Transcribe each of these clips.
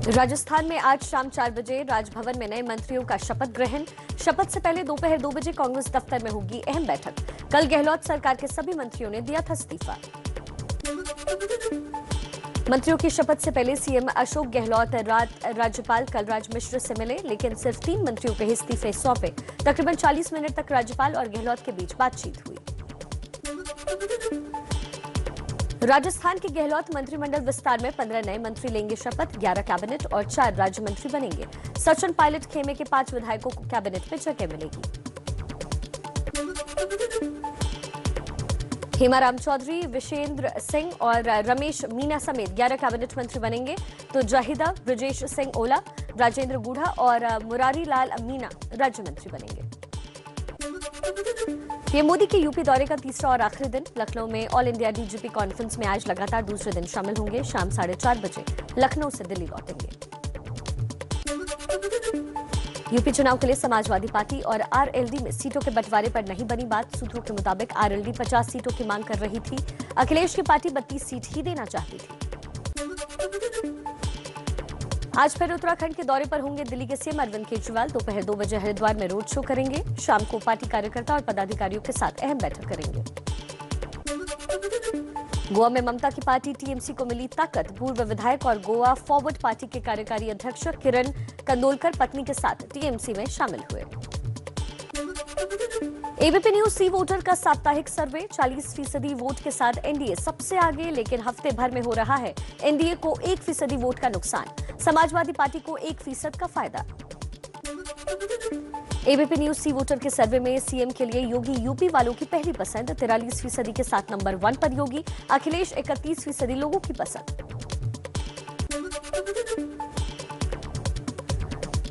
राजस्थान में आज शाम 4 बजे राजभवन में नए मंत्रियों का शपथ ग्रहण। शपथ से पहले दोपहर 2 बजे कांग्रेस दफ्तर में होगी अहम बैठक। कल गहलोत सरकार के सभी मंत्रियों ने दिया था इस्तीफा। मंत्रियों की शपथ से पहले सीएम अशोक गहलोत रात राज्यपाल कलराज मिश्र से मिले, लेकिन सिर्फ 3 मंत्रियों के इस्तीफे सौंपे। तकरीबन 40 मिनट तक राज्यपाल और गहलोत के बीच बातचीत हुई। राजस्थान के गहलोत मंत्रिमंडल विस्तार में 15 नए मंत्री लेंगे शपथ। 11 कैबिनेट और 4 राज्य मंत्री बनेंगे। सचिन पायलट खेमे के 5 विधायकों को कैबिनेट में जगह मिलेगी। हेमाराम चौधरी, विशेंद्र सिंह और रमेश मीना समेत 11 कैबिनेट मंत्री बनेंगे। तो जाहिदा, ब्रजेश सिंह ओला, राजेंद्र गूढ़ा और मुरारी लाल मीना राज्य मंत्री बनेंगे। पीएम मोदी के यूपी दौरे का तीसरा और आखिरी दिन। लखनऊ में ऑल इंडिया डीजीपी कॉन्फ्रेंस में आज लगातार दूसरे दिन शामिल होंगे। शाम 4:30 बजे लखनऊ से दिल्ली लौटेंगे। यूपी चुनाव के लिए समाजवादी पार्टी और आरएलडी में सीटों के बंटवारे पर नहीं बनी बात। सूत्रों के मुताबिक आरएलडी 50 सीटों की मांग कर रही थी। अखिलेश की पार्टी 32 सीट ही देना चाहती थी। आज फिर उत्तराखंड के दौरे पर होंगे दिल्ली के सीएम अरविंद केजरीवाल। दोपहर 2 बजे हरिद्वार में रोड शो करेंगे। शाम को पार्टी कार्यकर्ता और पदाधिकारियों के साथ अहम बैठक करेंगे। गोवा में ममता की पार्टी टीएमसी को मिली ताकत। पूर्व विधायक और गोवा फॉरवर्ड पार्टी के कार्यकारी अध्यक्ष किरण कंदोलकर पत्नी के साथ टीएमसी में शामिल हुए। एबीपी न्यूज सी वोटर का साप्ताहिक सर्वे। 40% वोट के साथ एनडीए सबसे आगे, लेकिन हफ्ते भर में हो रहा है एनडीए को 1% वोट का नुकसान। समाजवादी पार्टी को 1% का फायदा। एबीपी न्यूज सी वोटर के सर्वे में सीएम के लिए योगी यूपी वालों की पहली पसंद। 43% के साथ नंबर 1 पर योगी। अखिलेश 31% लोगों की पसंद।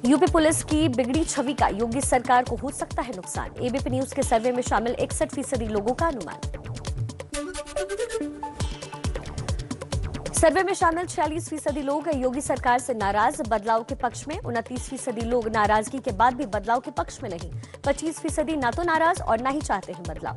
यूपी पुलिस की बिगड़ी छवि का योगी सरकार को हो सकता है नुकसान। एबीपी न्यूज के सर्वे में शामिल 61% लोगों का अनुमान। सर्वे में शामिल 46% लोग योगी सरकार से नाराज, बदलाव के पक्ष में। 29% लोग नाराजगी के बाद भी बदलाव के पक्ष में नहीं। 25% ना तो नाराज और ना ही चाहते हैं बदलाव।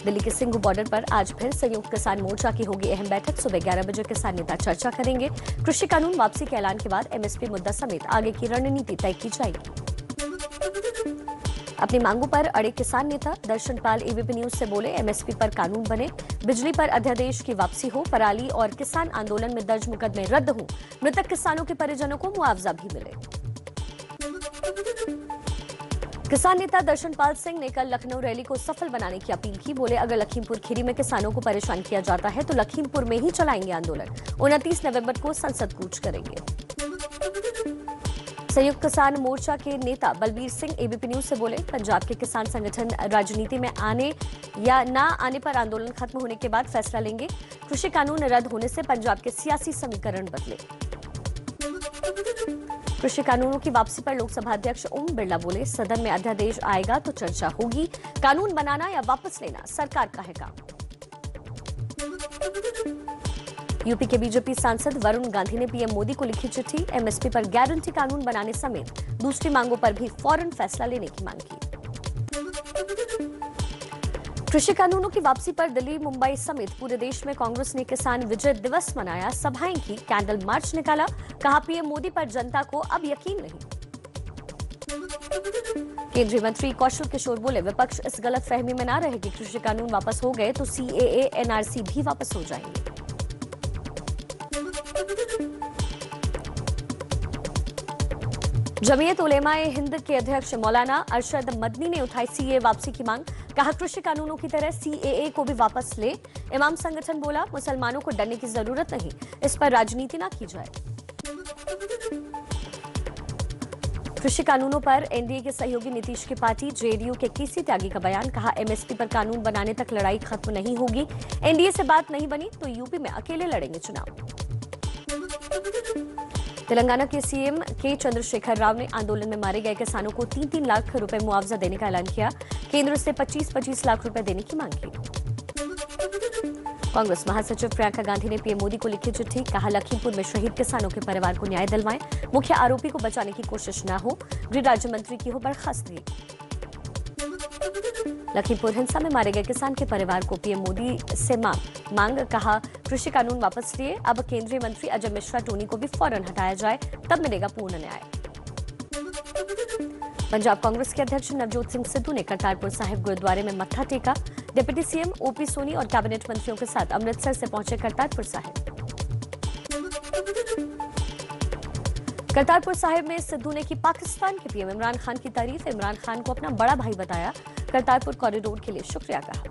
दिल्ली के सिंघू बॉर्डर पर आज फिर संयुक्त किसान मोर्चा की होगी अहम बैठक। सुबह 11 बजे किसान नेता चर्चा करेंगे। कृषि कानून वापसी के ऐलान के बाद एमएसपी मुद्दा समेत आगे की रणनीति तय की जाएगी। अपनी मांगों पर अड़े किसान नेता दर्शन पाल एबीपी न्यूज से बोले, एमएसपी पर कानून बने, बिजली पर अध्यादेश की वापसी हो, पराली और किसान आंदोलन में दर्ज मुकदमे रद्द हों, मृतक किसानों के परिजनों को मुआवजा भी मिले। किसान नेता दर्शन पाल सिंह ने कल लखनऊ रैली को सफल बनाने की अपील की। बोले, अगर लखीमपुर खीरी में किसानों को परेशान किया जाता है तो लखीमपुर में ही चलाएंगे आंदोलन। 29 नवंबर को संसद कूच करेंगे। संयुक्त किसान मोर्चा के नेता बलबीर सिंह एबीपी न्यूज से बोले, पंजाब के किसान संगठन राजनीति में आने या ना आने पर आंदोलन खत्म होने के बाद फैसला लेंगे। कृषि कानून रद्द होने से पंजाब के सियासी समीकरण बदले। कृषि कानूनों की वापसी पर लोकसभा अध्यक्ष ओम बिरला बोले, सदन में अध्यादेश आएगा तो चर्चा होगी। कानून बनाना या वापस लेना सरकार का है काम। यूपी के बीजेपी सांसद वरुण गांधी ने पीएम मोदी को लिखी चिट्ठी। एमएसपी पर गारंटी कानून बनाने समेत दूसरी मांगों पर भी फौरन फैसला लेने की मांग की। कृषि कानूनों की वापसी पर दिल्ली, मुंबई समेत पूरे देश में कांग्रेस ने किसान विजय दिवस मनाया, सभाएं की, कैंडल मार्च निकाला। कहा, पीएम मोदी पर जनता को अब यकीन नहीं। केंद्रीय मंत्री कौशल किशोर बोले, विपक्ष इस गलत फहमी में ना रहे कि कृषि कानून वापस हो गए तो सीएए, एनआरसी भी वापस हो जाएंगे। जमीयत उलेमाए हिंद के अध्यक्ष मौलाना अरशद मदनी ने उठाई सीएए वापसी की मांग। कहा, कृषि कानूनों की तरह सीएए को भी वापस ले। इमाम संगठन बोला, मुसलमानों को डरने की जरूरत नहीं, इस पर राजनीति ना की जाए। कृषि कानूनों पर एनडीए के सहयोगी नीतीश की पार्टी जेडीयू के केसी त्यागी का बयान। कहा, एमएसपी पर कानून बनाने तक लड़ाई खत्म नहीं होगी। एनडीए से बात नहीं बनी तो यूपी में अकेले लड़ेंगे चुनाव। तेलंगाना के सीएम के चंद्रशेखर राव ने आंदोलन में मारे गए किसानों को 3-3 लाख रुपए मुआवजा देने का ऐलान किया। केंद्र से 25-25 लाख रुपए देने की मांग की। कांग्रेस महासचिव प्रियंका गांधी ने पीएम मोदी को लिखी चिट्ठी। कहा, लखीमपुर में शहीद किसानों के परिवार को न्याय दिलवाएं, मुख्य आरोपी को बचाने की कोशिश न हो। गृह राज्य मंत्री की हो बर्खास्तगी। लखीमपुर हिंसा में मारे गए किसान के परिवार को पीएम मोदी से मांग कहा, कृषि कानून वापस लिए। अब केंद्रीय मंत्री अजय मिश्रा टोनी को भी फौरन हटाया जाए, तब मिलेगा पूर्ण न्याय। पंजाब कांग्रेस के अध्यक्ष नवजोत सिंह सिद्धू ने करतारपुर साहिब गुरुद्वारे में मत्था टेका। डिप्टी सीएम ओपी सोनी और कैबिनेट मंत्रियों के साथ अमृतसर से पहुंचे करतारपुर साहिब। करतारपुर साहिब में सिद्धू ने की पाकिस्तान के पीएम इमरान खान की तारीफ। इमरान खान को अपना बड़ा भाई बताया, करतारपुर कॉरिडोर के लिए शुक्रिया कहा।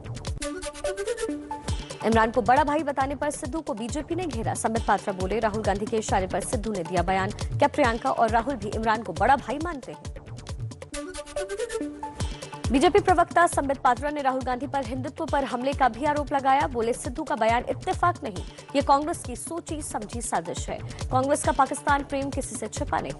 इमरान को बड़ा भाई बताने पर सिद्धू को बीजेपी ने घेरा। संबित पात्रा बोले, राहुल गांधी के इशारे पर सिद्धू ने दिया बयान। क्या प्रियंका और राहुल भी इमरान को बड़ा भाई मानते हैं? बीजेपी प्रवक्ता संबित पात्रा ने राहुल गांधी पर हिंदुत्व पर हमले का भी आरोप लगाया। बोले, सिद्धू का बयान इत्तेफाक नहीं, ये कांग्रेस की सोची समझी साजिश है। कांग्रेस का पाकिस्तान प्रेम किसी से छिपा नहीं।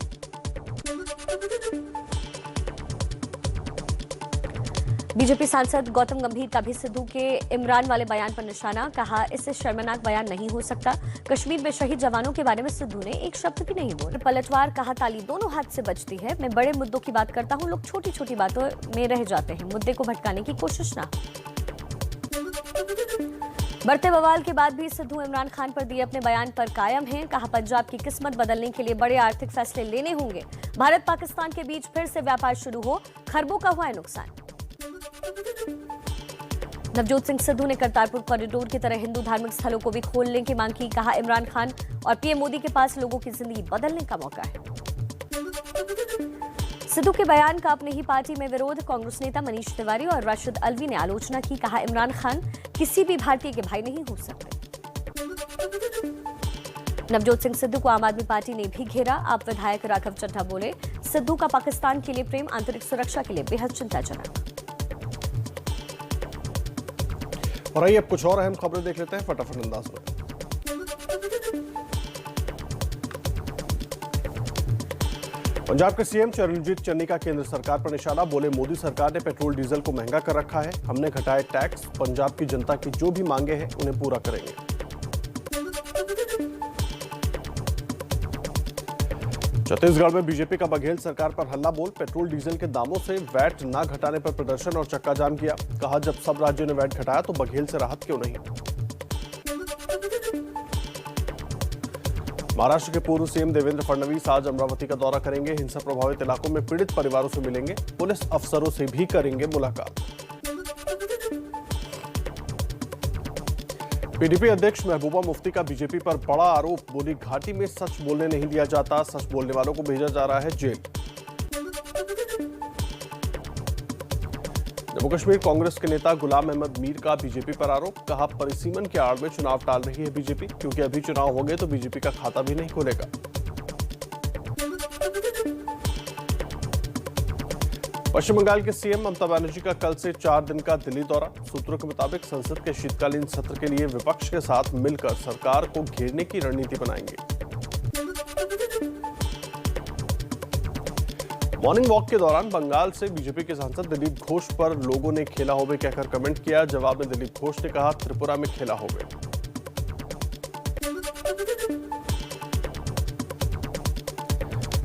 बीजेपी सांसद गौतम गंभीर का भी सिद्धू के इमरान वाले बयान पर निशाना। कहा, इससे शर्मनाक बयान नहीं हो सकता। कश्मीर में शहीद जवानों के बारे में सिद्धू ने एक शब्द भी नहीं बोला। पलटवार, कहा, ताली दोनों हाथ से बजती है। मैं बड़े मुद्दों की बात करता हूं, लोग छोटी छोटी बातों में रह जाते हैं। मुद्दे को भटकाने की कोशिश ना। बढ़ते बवाल के बाद भी सिद्धू इमरान खान पर दिए अपने बयान पर कायम हैं। कहा, पंजाब की किस्मत बदलने के लिए बड़े आर्थिक फैसले लेने होंगे। भारत पाकिस्तान के बीच फिर से व्यापार शुरू हो, खरबों का हुआ है नुकसान। नवजोत सिंह सिद्धू ने करतारपुर कॉरिडोर की तरह हिंदू धार्मिक स्थलों को भी खोलने की मांग की। कहा, इमरान खान और पीएम मोदी के पास लोगों की जिंदगी बदलने का मौका है। सिद्धू के बयान का अपनी ही पार्टी में विरोध। कांग्रेस नेता मनीष तिवारी और राशिद अलवी ने आलोचना की। कहा, इमरान खान किसी भी भारतीय के भाई नहीं हो सकते। नवजोत सिंह सिद्धू को आम आदमी पार्टी ने भी घेरा। आप विधायक राघव चड्ढा बोले, सिद्धू का पाकिस्तान के लिए प्रेम आंतरिक सुरक्षा के लिए बेहद चिंताजनक। और आइए अब कुछ और अहम खबरें देख लेते हैं फटाफट अंदाज में। पंजाब के सीएम चरणजीत चन्नी का केंद्र सरकार पर निशाना। बोले, मोदी सरकार ने पेट्रोल डीजल को महंगा कर रखा है। हमने घटाए टैक्स। पंजाब की जनता की जो भी मांगे हैं उन्हें पूरा करेंगे। छत्तीसगढ़ में बीजेपी का बघेल सरकार पर हल्ला बोल। पेट्रोल डीजल के दामों से वैट न घटाने पर प्रदर्शन और चक्का जाम किया। कहा, जब सब राज्यों ने वैट घटाया तो बघेल से राहत क्यों नहीं। महाराष्ट्र के पूर्व सीएम देवेंद्र फडणवीस आज अमरावती का दौरा करेंगे। हिंसा प्रभावित इलाकों में पीड़ित परिवारों से मिलेंगे। पुलिस अफसरों से भी करेंगे मुलाकात। पीडीपी अध्यक्ष महबूबा मुफ्ती का बीजेपी पर बड़ा आरोप। बोली, घाटी में सच बोलने नहीं दिया जाता, सच बोलने वालों को भेजा जा रहा है जेल। जम्मू कश्मीर कांग्रेस के नेता गुलाम अहमद मीर का बीजेपी पर आरोप। कहा, परिसीमन के आड़ में चुनाव टाल रही है बीजेपी, क्योंकि अभी चुनाव हो गए तो बीजेपी का खाता भी नहीं खुलेगा। पश्चिम बंगाल के सीएम ममता बनर्जी का कल से 4 दिन का दिल्ली दौरा। सूत्रों के मुताबिक संसद के शीतकालीन सत्र के लिए विपक्ष के साथ मिलकर सरकार को घेरने की रणनीति बनाएंगे। मॉर्निंग वॉक के दौरान बंगाल से बीजेपी के सांसद दिलीप घोष पर लोगों ने खेला होबे कहकर कमेंट किया। जवाब में दिलीप घोष ने कहा, त्रिपुरा में खेला होबे।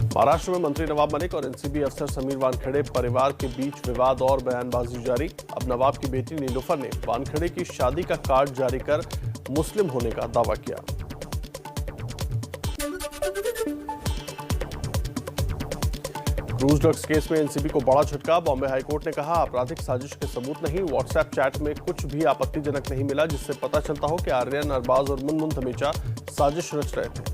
महाराष्ट्र में मंत्री नवाब मलिक और एनसीबी अफसर समीर वानखेड़े परिवार के बीच विवाद और बयानबाजी जारी। अब नवाब की बेटी नीलूफर ने वानखेड़े की शादी का कार्ड जारी कर मुस्लिम होने का दावा किया। क्रूज ड्रग्स केस में एनसीबी को बड़ा झटका। बॉम्बे हाईकोर्ट ने कहा, आपराधिक साजिश के सबूत नहीं। व्हाट्सएप चैट में कुछ भी आपत्तिजनक नहीं मिला जिससे पता चलता हो कि आर्यन, अरबाज और मुनमुन धमीजा साजिश रच रहे थे।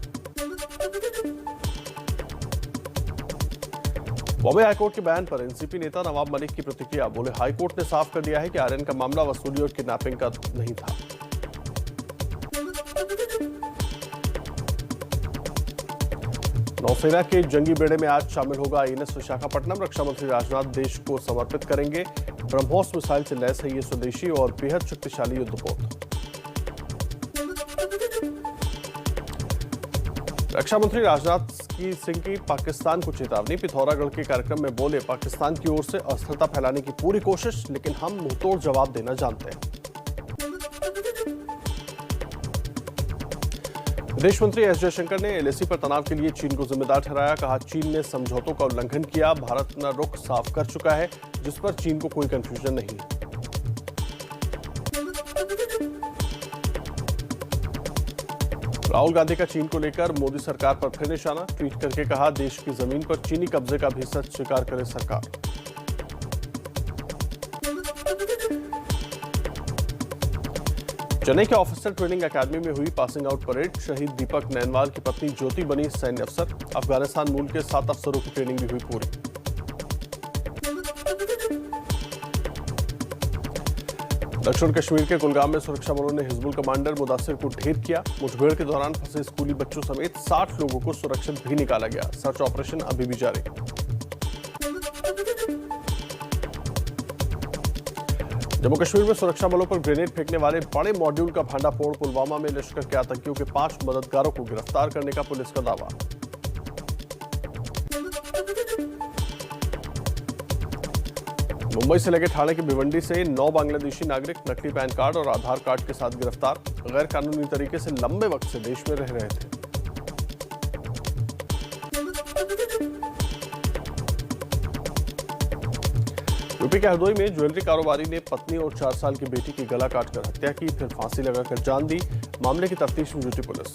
बॉम्बे हाईकोर्ट के बयान पर एनसीपी नेता नवाब मलिक की प्रतिक्रिया। बोले, हाईकोर्ट ने साफ कर दिया है कि आर्यन का मामला वसूली और किडनैपिंग का नहीं था। नौसेना के जंगी बेड़े में आज शामिल होगा आईएनएस विशाखापट्टनम। रक्षा मंत्री राजनाथ देश को समर्पित करेंगे। ब्रह्मोस मिसाइल से लैस है ये स्वदेशी और बेहद शक्तिशाली युद्धपोत। रक्षा मंत्री राजनाथ सिंह की पाकिस्तान को चेतावनी। पिथौरागढ़ के कार्यक्रम में बोले, पाकिस्तान की ओर से अस्थिरता फैलाने की पूरी कोशिश, लेकिन हम मुंहतोड़ जवाब देना जानते हैं। विदेश मंत्री एस जयशंकर ने एलएसी पर तनाव के लिए चीन को जिम्मेदार ठहराया। कहा, चीन ने समझौतों का उल्लंघन किया। भारत अपना रुख साफ कर चुका है, जिस पर चीन को कोई कंफ्यूजन नहीं है। राहुल गांधी का चीन को लेकर मोदी सरकार पर फिर निशाना, ट्वीट करके कहा देश की जमीन पर चीनी कब्जे का भी सच स्वीकार करे सरकार। चेन्नई के ऑफिसर ट्रेनिंग एकेडमी में हुई पासिंग आउट परेड, शहीद दीपक नैनवाल की पत्नी ज्योति बनी सैन्य अफसर। अफगानिस्तान मूल के 7 अफसरों की ट्रेनिंग भी हुई पूरी। दक्षिण कश्मीर के कुलगाम में सुरक्षा बलों ने हिजबुल कमांडर मुदासिर को ढेर किया। मुठभेड़ के दौरान फंसे स्कूली बच्चों समेत 60 लोगों को सुरक्षित भी निकाला गया। सर्च ऑपरेशन अभी भी जारी। जम्मू कश्मीर में सुरक्षा बलों पर ग्रेनेड फेंकने वाले बड़े मॉड्यूल का भांडाफोड़, पुलवामा में लश्कर के आतंकियों के 5 मददगारों को गिरफ्तार करने का पुलिस का दावा। मुंबई से लगे ठाणे के भिवंडी से 9 बांग्लादेशी नागरिक नकली पैन कार्ड और आधार कार्ड के साथ गिरफ्तार। गैर कानूनी तरीके से लंबे वक्त से देश में रह रहे थे। यूपी के हरदोई में ज्वेलरी कारोबारी ने पत्नी और 4 साल की बेटी की गला काटकर हत्या की, फिर फांसी लगाकर जान दी। मामले की तफ्तीश में जुटी पुलिस।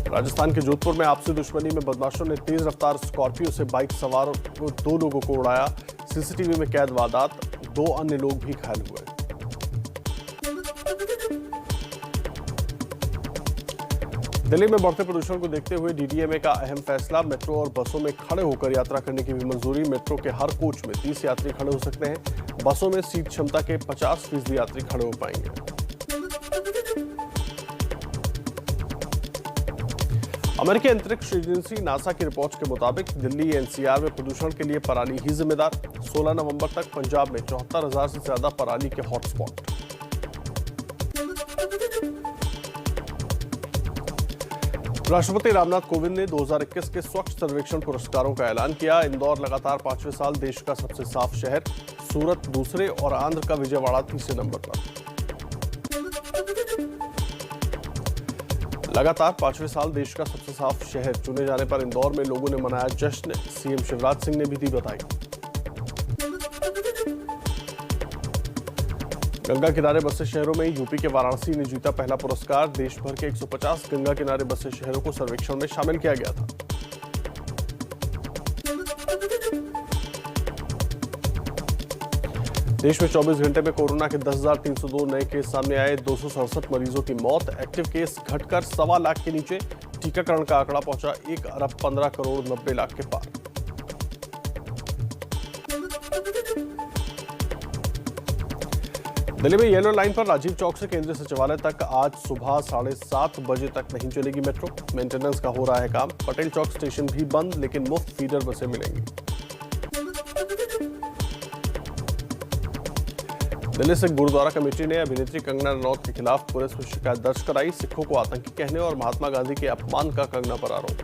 राजस्थान के जोधपुर में आपसी दुश्मनी में बदमाशों ने तेज रफ्तार स्कॉर्पियो से बाइक सवार 2 लोगों को उड़ाया। सीसीटीवी में कैद वारदात, 2 अन्य लोग भी घायल हुए। दिल्ली में बढ़ते प्रदूषण को देखते हुए डीडीएमए का अहम फैसला, मेट्रो और बसों में खड़े होकर यात्रा करने की भी मंजूरी। मेट्रो के हर कोच में 30 यात्री खड़े हो सकते हैं। बसों में सीट क्षमता के 50% यात्री खड़े हो पाएंगे। अमेरिकी अंतरिक्ष एजेंसी नासा की रिपोर्ट के मुताबिक दिल्ली एनसीआर में प्रदूषण के लिए पराली ही जिम्मेदार। 16 नवंबर तक पंजाब में 74,000 से ज्यादा पराली के हॉटस्पॉट। राष्ट्रपति रामनाथ कोविंद ने 2021 के स्वच्छ सर्वेक्षण पुरस्कारों का ऐलान किया। इंदौर लगातार 5वें साल देश का सबसे साफ शहर, सूरत दूसरे और आंध्र का विजयवाड़ा तीसरे नंबर पर। लगातार 5वें साल देश का सबसे साफ शहर चुने जाने पर इंदौर में लोगों ने मनाया जश्न। सीएम शिवराज सिंह ने भी दी बधाई। गंगा किनारे बसे शहरों में यूपी के वाराणसी ने जीता पहला पुरस्कार। देश भर के 150 गंगा किनारे बसे शहरों को सर्वेक्षण में शामिल किया गया था। देश में 24 घंटे में कोरोना के 10,302 नए केस सामने आए। 267 मरीजों की मौत। एक्टिव केस घटकर 1.25 लाख के नीचे। टीकाकरण का आंकड़ा पहुंचा 1,15,90,00,000 के पार। दिल्ली में येलो लाइन पर राजीव चौक से केंद्रीय सचिवालय तक आज सुबह 7:30 बजे तक नहीं चलेगी मेट्रो। मेंटेनेंस का हो रहा है काम। पटेल चौक स्टेशन भी बंद, लेकिन मुफ्त फीडर बसें मिलेंगी। दिल्ली से गुरुद्वारा कमेटी ने अभिनेत्री कंगना रनौत के खिलाफ पुलिस में शिकायत दर्ज कराई। सिखों को आतंकी कहने और महात्मा गांधी के अपमान का कंगना पर आरोप।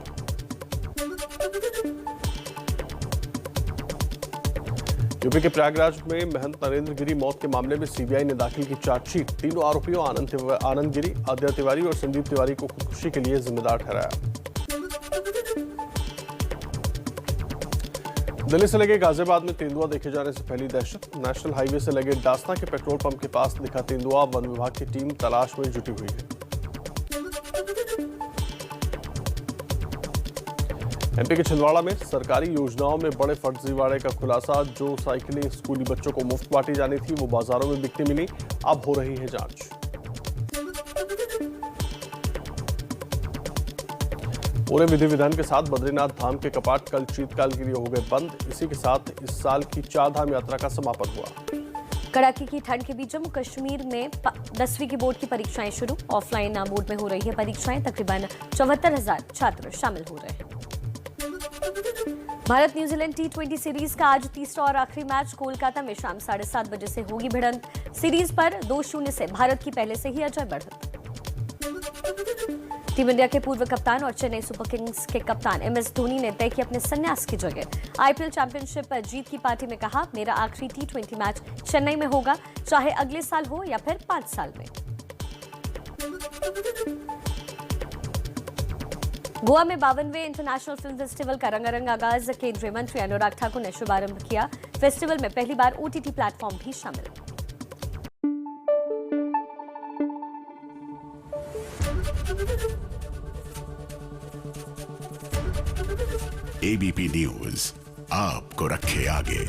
यूपी के प्रयागराज में महंत नरेंद्र गिरी मौत के मामले में सीबीआई ने दाखिल की चार्जशीट। तीनों आरोपियों आनंद गिरी, आद्या तिवारी और संदीप तिवारी को खुदकुशी के लिए जिम्मेदार ठहराया। दिल्ली से लगे गाजियाबाद में तेंदुआ देखे जाने से फैली दहशत। नेशनल हाईवे से लगे डासना के पेट्रोल पंप के पास दिखा तेंदुआ। वन विभाग की टीम तलाश में जुटी हुई है। एमपी के छिंदवाड़ा में सरकारी योजनाओं में बड़े फर्जीवाड़े का खुलासा। जो साइकिलें स्कूली बच्चों को मुफ्त बांटी जानी थी, वो बाजारों में बिकती मिली। अब हो रही है जांच। पूरे विधि विधान के साथ बद्रीनाथ धाम के कपाट कल शीतकाल के लिए हो गए बंद। इसी के साथ इस साल की 4 धाम यात्रा का समापन हुआ। कड़ाके की ठंड के बीच जम्मू कश्मीर में 10वीं की बोर्ड की परीक्षाएं शुरू। ऑफलाइन मोड में हो रही है परीक्षाएं। तकरीबन 74,000 छात्र शामिल हो रहे हैं। भारत न्यूजीलैंड T20 सीरीज का आज तीसरा और आखिरी मैच कोलकाता में शाम 7:30 बजे से होगी भिड़ंत। सीरीज पर 2-0 से भारत की पहले से ही अजय बढ़त। टीम इंडिया के पूर्व कप्तान और चेन्नई सुपर किंग्स के कप्तान MS धोनी ने तय की अपने संन्यास की जगह। IPL चैंपियनशिप जीत की पार्टी में कहा, मेरा आखिरी T20 मैच चेन्नई में होगा, चाहे अगले साल हो या फिर 5 साल में। गोवा में 52वें इंटरनेशनल फिल्म फेस्टिवल का रंगारंग आगाज। केंद्रीय मंत्री अनुराग ठाकुर ने शुभारंभ किया। फेस्टिवल में पहली बार OTT प्लेटफॉर्म भी शामिल। एबीपी न्यूज आपको रखे आगे।